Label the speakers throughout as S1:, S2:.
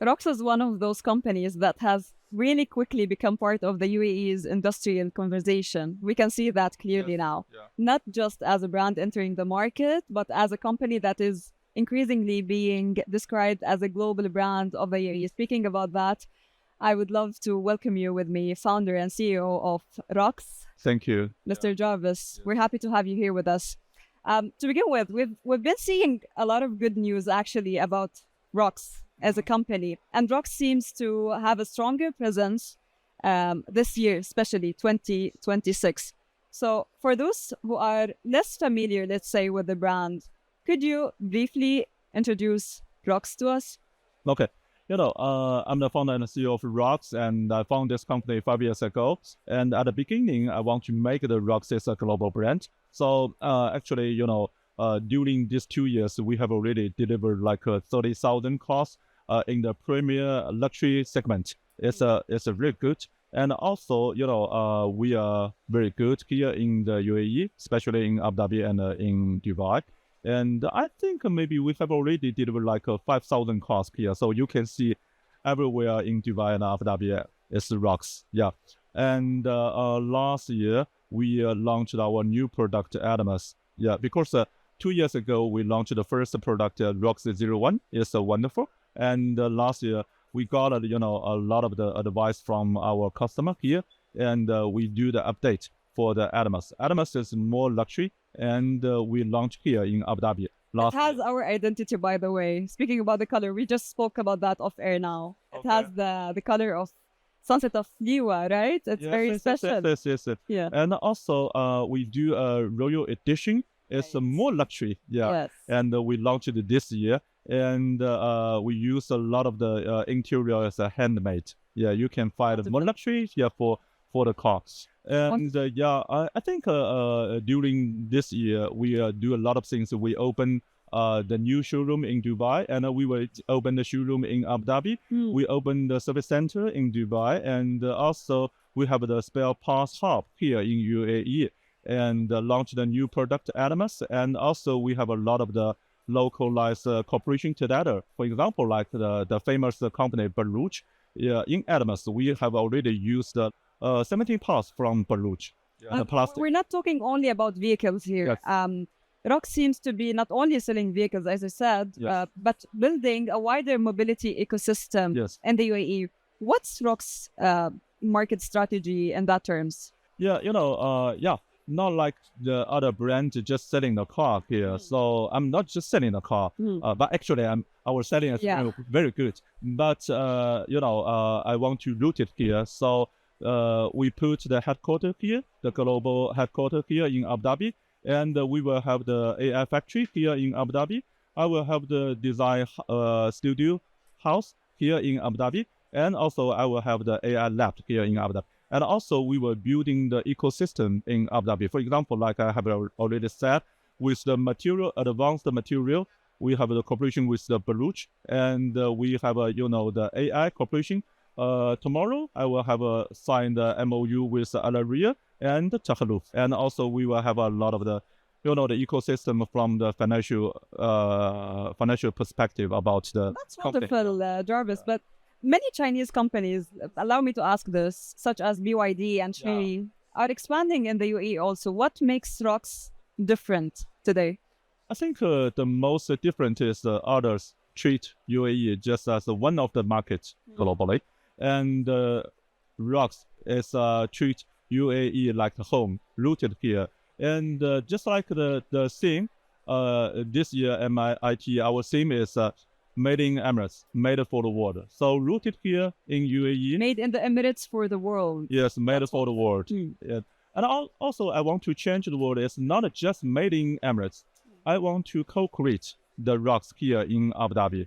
S1: ROX is one of those companies that has really quickly become part of the UAE's industrial conversation. We can see that clearly now, not just as a brand entering the market, but as a company that is increasingly being described as a global brand of the UAE. Speaking about that, I would love to welcome you with me, founder and CEO of ROX.
S2: Thank you,
S1: Mr. Jarvis. We're happy to have you here with us. To begin with, we've been seeing a lot of good news actually about ROX as a company, and ROX seems to have a stronger presence this year, especially 2026. So for those who are less familiar, let's say, with the brand, could you briefly introduce ROX to us?
S2: Okay. I'm the founder and CEO of ROX, and I founded this company 5 years ago. And at the beginning, I want to make the ROX as a global brand. So actually, during these 2 years, we have already delivered like 30,000 cars in the premier luxury segment. It's really good. And also, we are very good here in the UAE, especially in Abu Dhabi and in Dubai. And I think maybe we have already delivered like 5,000 cars here. So you can see everywhere in Dubai and Abu Dhabi, it's ROX. Yeah. And last year, we launched our new product, Animus. Yeah, because 2 years ago, we launched the first product, ROX 01. It's wonderful. And last year, we got a lot of the advice from our customer here. And we do the update for the Animus. Animus is more luxury, and we launched here in Abu Dhabi.
S1: It has our identity, by the way. Speaking about the color, we just spoke about that off air now. It has the color of sunset of Liwa, right? It's very special.
S2: Yes.
S1: Yeah.
S2: And also, we do a royal edition. It's more luxury. Yeah.
S1: Yes.
S2: And we launched it this year. And we use a lot of the interior as a handmade. Yeah, you can find more luxury for the cars. And I think during this year, we do a lot of things. We open the new showroom in Dubai, and we will open the showroom in Abu Dhabi. We open the service center in Dubai, and also we have the spare parts hub here in UAE, and launch the new product Animus. And also we have a lot of the localized cooperation together. For example, like the famous company Baruch. In Animus, we have already used 17 parts from Baruch.
S1: We're not talking only about vehicles here.
S2: Yes.
S1: ROX seems to be not only selling vehicles, as I said, but building a wider mobility ecosystem in the UAE. What's ROX market strategy in that terms? Not
S2: like the other brand just selling the car here. So I'm not just selling the car, but actually our selling is very good. But I want to root it here. So we put the headquarters here, the global headquarters here in Abu Dhabi, and we will have the AI factory here in Abu Dhabi. I will have the design studio house here in Abu Dhabi, and also I will have the AI lab here in Abu Dhabi. And also we were building the ecosystem in Abu Dhabi. For example, like I have already said, with the advanced material, we have the cooperation with the Baruch, and we have the AI cooperation. Tomorrow I will have a signed MOU with Alaria and Tahaluf, and also we will have a lot of the the ecosystem from the financial perspective about the
S1: That's wonderful, Jarvis. But many Chinese companies, allow me to ask this, such as BYD and Chery, are expanding in the UAE also. What makes ROX different today?
S2: I think the most different is others treat UAE just as one of the markets globally. And ROX is treat UAE like a home, rooted here. And just like the theme, this year MIT, our theme is made in Emirates, made for the world. So rooted here in UAE.
S1: Made in the Emirates for the world.
S2: Yes, made for the world. Yeah. And also I want to change the world. It's not just made in Emirates. I want to co-create the ROX here in Abu Dhabi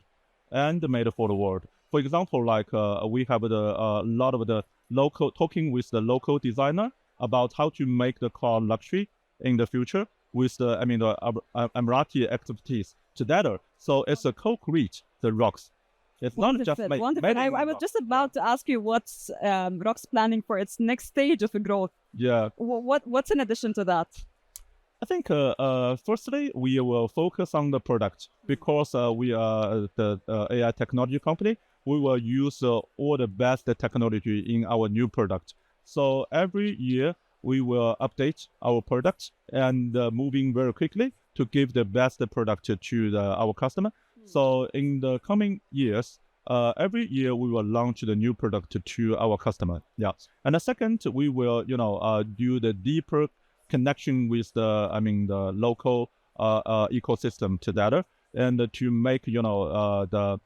S2: and made for the world. For example, like we have a lot of the local, talking with the local designer about how to make the car luxury in the future with the Emirati expertise together. So it's a co-create the ROX. It's not just made.
S1: I was just about to ask you what's ROX planning for its next stage of growth.
S2: Yeah.
S1: What's in addition to that?
S2: I think firstly, we will focus on the product because we are the AI technology company. we will use all the best technology in our new product. So every year we will update our product and moving very quickly to give the best product to our customer. So in the coming years, every year we will launch the new product to our customer. Yeah. And the second, we will, do the deeper connection with the local ecosystem together, and to make, the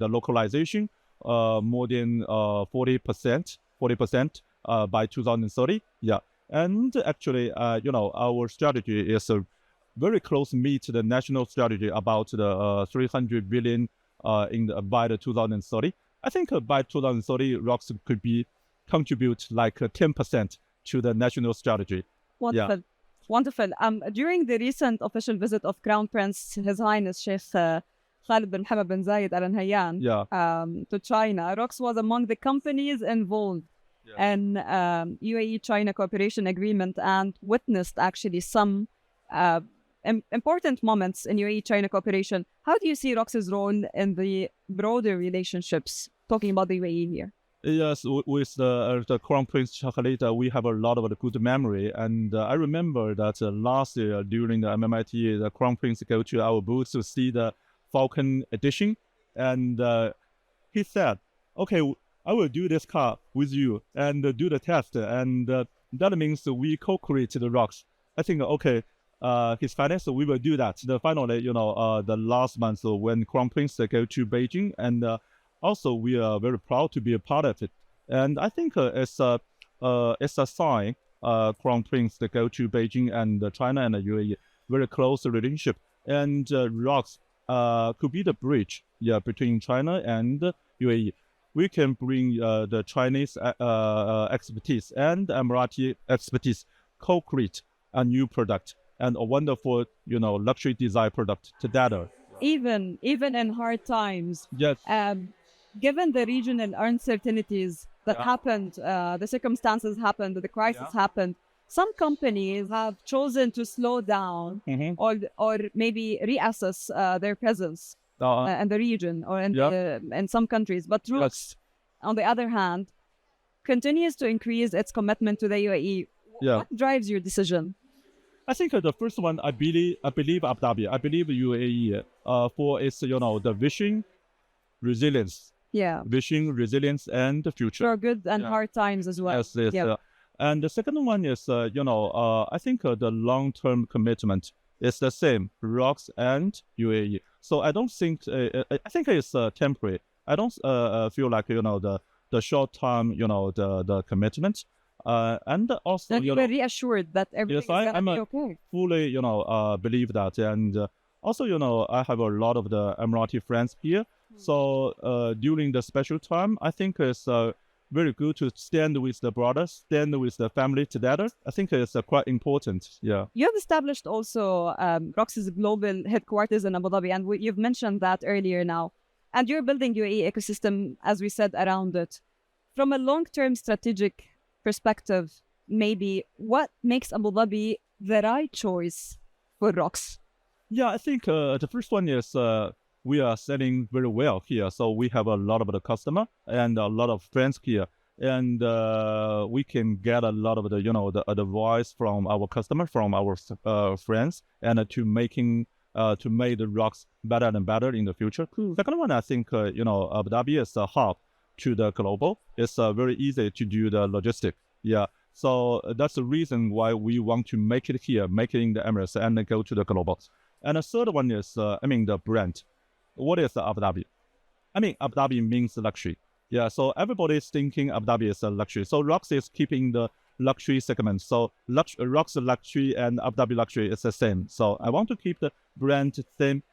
S2: localization more than 40% by 2030. Yeah. And actually, our strategy is very close meet the national strategy about the 300 billion by the 2030. I think by 2030, ROX could be contribute like 10% to the national strategy.
S1: Wonderful.
S2: Yeah.
S1: Wonderful. During the recent official visit of Crown Prince, His Highness Sheikh Khalid bin Hamad bin Zayed Al Nahyan to China, ROX was among the companies involved in UAE-China cooperation agreement and witnessed actually some important moments in UAE-China cooperation. How do you see ROX's role in the broader relationships, talking about the UAE here?
S2: Yes, with the Crown Prince Khalid, we have a lot of good memory. And I remember that last year during the MMIT, the Crown Prince go to our booth to see the Falcon edition. And he said, okay, I will do this car with you and do the test. And that means we co-create the ROX. I think, okay, His Highness, we will do that. Finally, the last month when Crown Prince go to Beijing, and also we are very proud to be a part of it. And I think it's a sign, Crown Prince to go to Beijing and China and the UAE, very close relationship. And ROX could be the bridge, between China and UAE. We can bring the Chinese expertise and Emirati expertise, co-create a new product and a wonderful, luxury design product together.
S1: Even in hard times.
S2: Yes.
S1: Given the regional uncertainties that happened, the circumstances happened, the crisis happened, some companies have chosen to slow down or maybe reassess their presence in the region or in some countries. But ROX, on the other hand, continues to increase its commitment to the UAE. What drives your decision?
S2: I think the first one, I believe Abu Dhabi. I believe UAE for its, the vision, resilience. Vision, resilience, and the future.
S1: For good and hard times as well.
S2: Yes. And the second one is, I think the long-term commitment is the same, ROX and UAE. So I don't think, I think it's temporary. I don't feel like, the short-term, the commitment. And also,
S1: you were reassured that everything is going to be okay.
S2: Fully, believe that. And also, I have a lot of the Emirati friends here. So during the special time, I think it's very good to stand with the brothers, stand with the family together. I think it's quite important. Yeah.
S1: You have established also ROX's global headquarters in Abu Dhabi, and you've mentioned that earlier now. And you're building UAE ecosystem, as we said, around it. From a long-term strategic perspective, maybe what makes Abu Dhabi the right choice for ROX?
S2: Yeah, I think the first one is we are selling very well here. So we have a lot of the customer and a lot of friends here. And we can get a lot of the, the advice from our customer, from our friends, and to make the ROX better and better in the future. Second one, I think, Abu Dhabi is a hub to the global. It's very easy to do the logistic. Yeah. So that's the reason why we want to make it here, make it in the Emirates, and then go to the global. And the third one is, the brand. What is Abu Dhabi? Abu Dhabi means luxury. Yeah, so everybody's thinking Abu Dhabi is a luxury. So ROX is keeping the luxury segment. So ROX luxury and Abu Dhabi luxury is the same. So I want to keep the brand same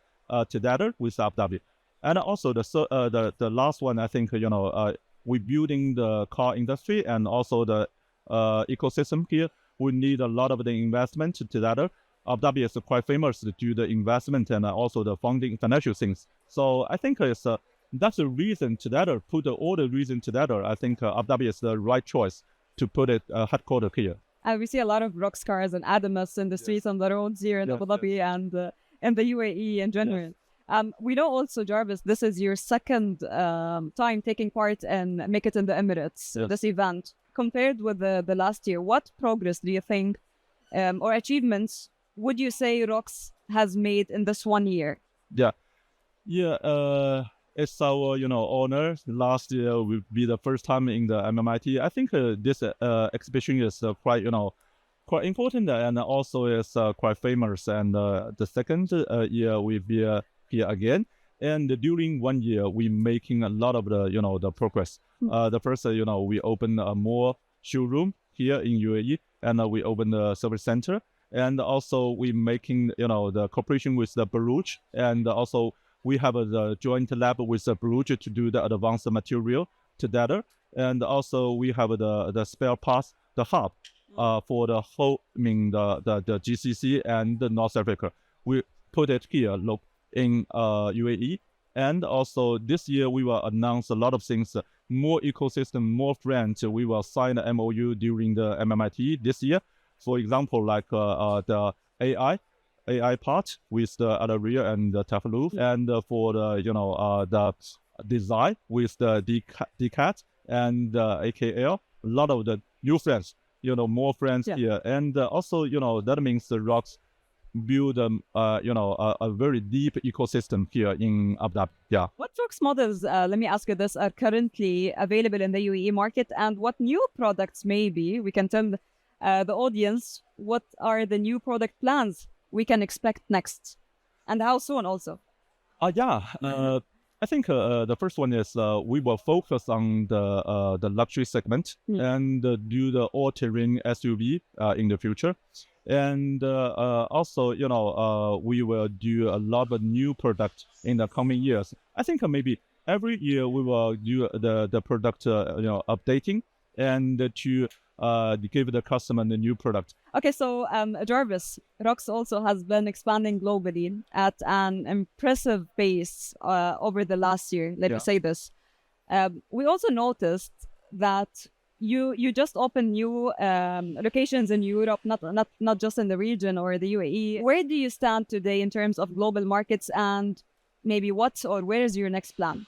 S2: together with Abu Dhabi. And also the last one, I think, we're building the car industry and also the ecosystem here. We need a lot of the investment together. Abu Dhabi is quite famous to do the investment and also the funding, financial things. So I think that's the reason together, put all the reason together. I think Abu Dhabi is the right choice to put it headquartered here.
S1: We see a lot of ROX cars and Adamas in the streets on the roads here in Abu Dhabi and in the UAE in general. We know also, Jarvis, this is your second time taking part in Make It in the Emirates,
S2: Yes.
S1: this event. Compared with the last year, what progress do you think or achievements would you say ROX has made in this 1 year?
S2: Yeah. It's our honor. Last year will be the first time in the MMIT. I think this exhibition is quite quite important and also is quite famous. And the second year we'll be here again. And during 1 year, we're making a lot of the progress. The first, we open more showroom here in UAE, and we open the service center. And also we making, the cooperation with the Baruch, and also we have the joint lab with the Baruch to do the advanced material together. And also we have the spare parts, the hub for the whole, the GCC and the North Africa. We put it here, look, in UAE. And also this year we will announce a lot of things, more ecosystem, more friends. We will sign an MOU during the MMIT this year. For example, like the AI part with the Adaria and the Tafaloof, and for the the design with the DCAT and AKL. A lot of the new friends, more friends here, and also that means the ROX build a very deep ecosystem here in Abu Dhabi. Yeah.
S1: What ROX models, let me ask you this, are currently available in the UAE market, and what new products maybe we can tell the audience what are the new product plans we can expect next, and how soon also?
S2: I think the first one is we will focus on the luxury segment and do the all-terrain SUV in the future. And also, we will do a lot of new products in the coming years. I think maybe every year we will do the product, updating and to give the customer the new product.
S1: Okay, so Jarvis, ROX also has been expanding globally at an impressive pace over the last year. Let me say this. We also noticed that you just opened new locations in Europe, not just in the region or the UAE. Where do you stand today in terms of global markets, and maybe where is your next plan?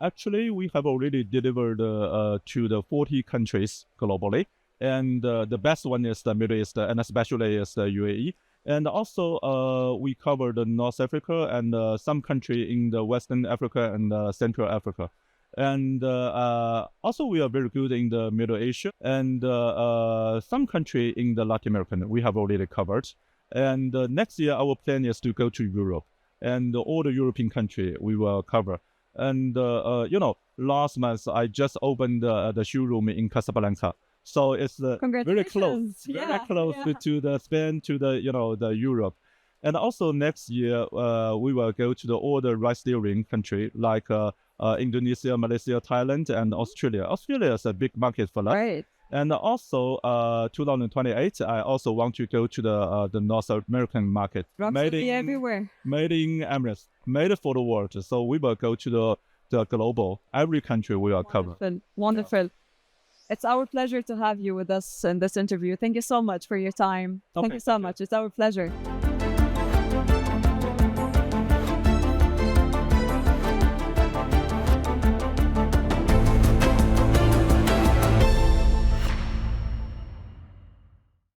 S2: Actually, we have already delivered to the 40 countries globally. And the best one is the Middle East, and especially is the UAE. And also, we covered North Africa and some country in the Western Africa and Central Africa. And also, we are very good in the Middle Asia and some country in the Latin American we have already covered. And next year, our plan is to go to Europe. And all the European country we will cover. And last month I just opened the showroom in Casablanca, so it's very close, to the Spain, to the Europe. And also next year we will go to all the ride steering country like Indonesia, Malaysia, Thailand, and Australia. Australia is a big market for us.
S1: Right.
S2: And also, 2028, I also want to go to the North American market.
S1: Made in everywhere.
S2: Made in Emirates, made for the world. So we will go to the global. Every country we will cover.
S1: Wonderful. Yeah. It's our pleasure to have you with us in this interview. Thank you so much for your time. Okay. Thank you so much. It's our pleasure.